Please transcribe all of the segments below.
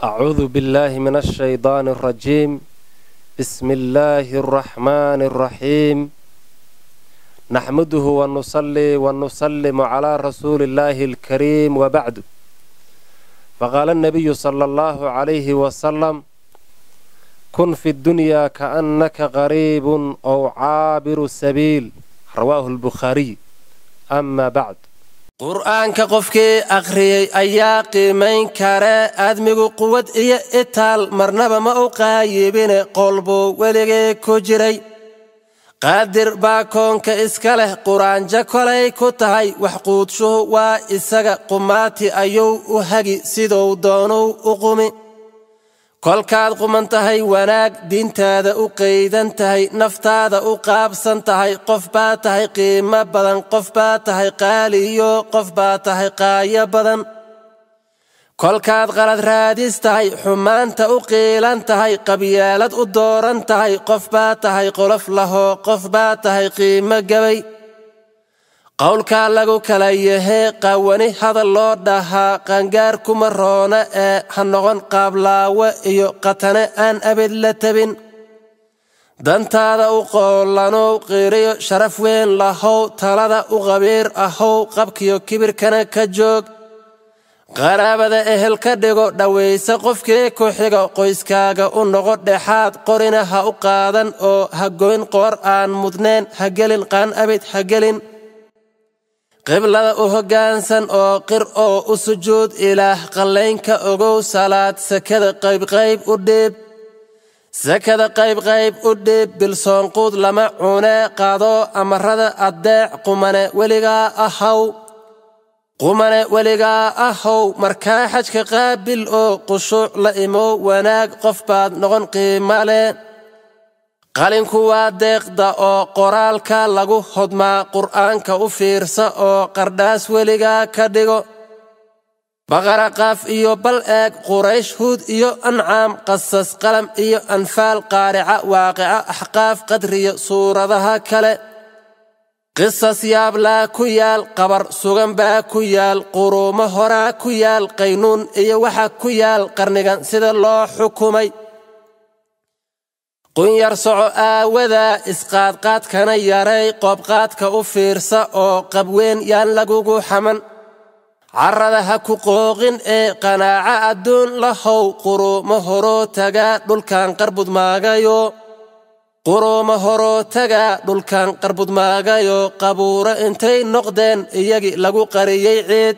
أعوذ بالله من الشيطان الرجيم. بسم الله الرحمن الرحيم. نحمده ونصلي ونسلم على رسول الله الكريم وبعد. فقال النبي صلى الله عليه وسلم: كن في الدنيا كأنك غريب أو عابر السبيل. رواه البخاري. أما بعد. قرآنك قفكي أخري أيا قيمين كاره أدمغو قوة إيا إتال مرنبا ما أقايبين قلبو ولغي كجري قادر باكونك إسكاله قرآن جاكولي كتاي وحقود شو وإساق قماتي أيو وحقي سيدو دونو أقومي kolkaad quman tahay wanaag diintaada u qeydan tahay naftaada u qaabsan tahay qof baa tahay qiimo badan qof baa tahay qaali iyo qof baa tahay qaaya badan kolkaad qalad raadis tahay xumaanta u qiilan tahay qabyaalad u dooran tahay qof baa tahay qolof laho qof baa tahay qiimo gabay qowlka lagu kala yahay qawani hadal loo dhahaa qangaar kuma roona ee ha noqon qaablaawe iyo qatane aan abid la tabin dantaada u qoolanow qiiriyo sharaf weyn lahow talada u qabiir ahow qabkiyo kibirkana ka joog qaraabada ehel ka dhigo dhaweysa qofkii ku xiga qoyskaaga u noqo dhexaad qorina ha u qaadan oo ha goyn qoor aan mudneen ha gelin qaan abid ha gelin qiblada u hoggaansan oo qir oo u sujuud ilaah qallaynka ogow salaad sakada qayb u dhiib sakada qayb u dhiib bilsoonquud lama cune qaado amarada addeec qumane weligaa ahaw markaa xajka qaabil oo qushuuc la imow wanaag qof baad noqon qiimo leh qalinku waa deeqda oo qoraalka lagu hodmaa qur'aanka u fiirsa oo qardhaas weligaa ka dhigo baqara qaaf iyo bal eeg quraysh huud iyo ancaam qasas qalam iyo anfaal qaarica waaqica axqaaf qadriyo suuradaha kale qisas yaablaa ku yaal qabar sugan baa ku yaal quruumo horaa ku yaal qaynuun iyo waxa ku yaal qarnigan sida loo xukumay qunyar soco aawadaa isqaadqaadkana yaray qoobqaadka u fiirsa oo qabweyn yaan lagugu xaman carrada ha ku qooqin ee qanaaca adduun lahow quruumo horoo tagaa dhulkan qarbudmaagayo qabuuro intay noqdeen iyagii lagu qariyey ciid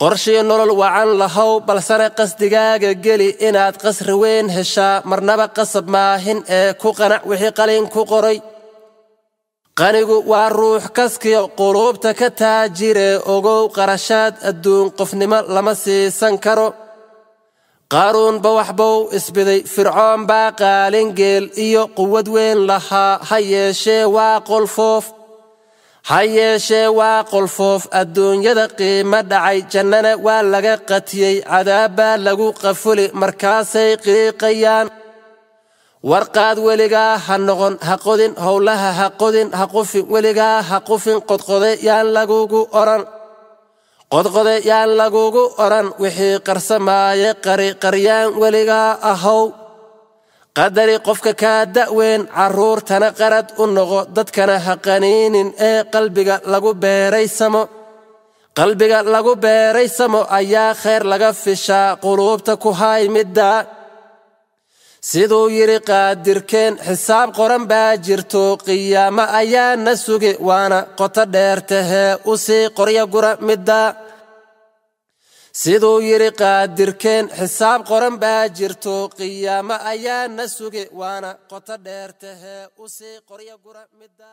qorshii nolol wacan lahow balsana qasdigaaga geli inaad qasri weyn heshaa marnaba qasab maahin ee ku qanac wixii qalin ku qoray qanigu waa ruux kaskiyo quluubta ka taajire ogow qarashaad adduun qofnimo lama siisan karo qaaruunba waxbuu isbiday fircoon baa qaalin geel iyo quwad weyn lahaa ha yeeshee waa qolfoof adduunyada qiimo dhacay jannana waa laga qatiyey cadaabbaa lagu qafuli markaasay qiiqayaan warqaad weligaa ha noqon ha qodin howlaha ha qodin ha qufin weligaa ha qufin qodqode yaan lagugu oran wixii qarsamaaye qaryaan weligaa ahaw qadari qofka kaa da'weyn carruurtana qarad u noqo dadkana ha qaniinin ee qalbiga lagu beeraysamo ayaa khayr laga fishaa quluubta ku hay midda siduu yidhi qaadirkeen xisaab qoran baa jirto qiyaamo ayaa na sugi waana qoto dheertahee u sii qorya gura midda siduu yidhi qaadirkeen xisaab qoran baa jirto qiyaamo ayaa na sugi waana qoto dheertahee u sii qorya gura midda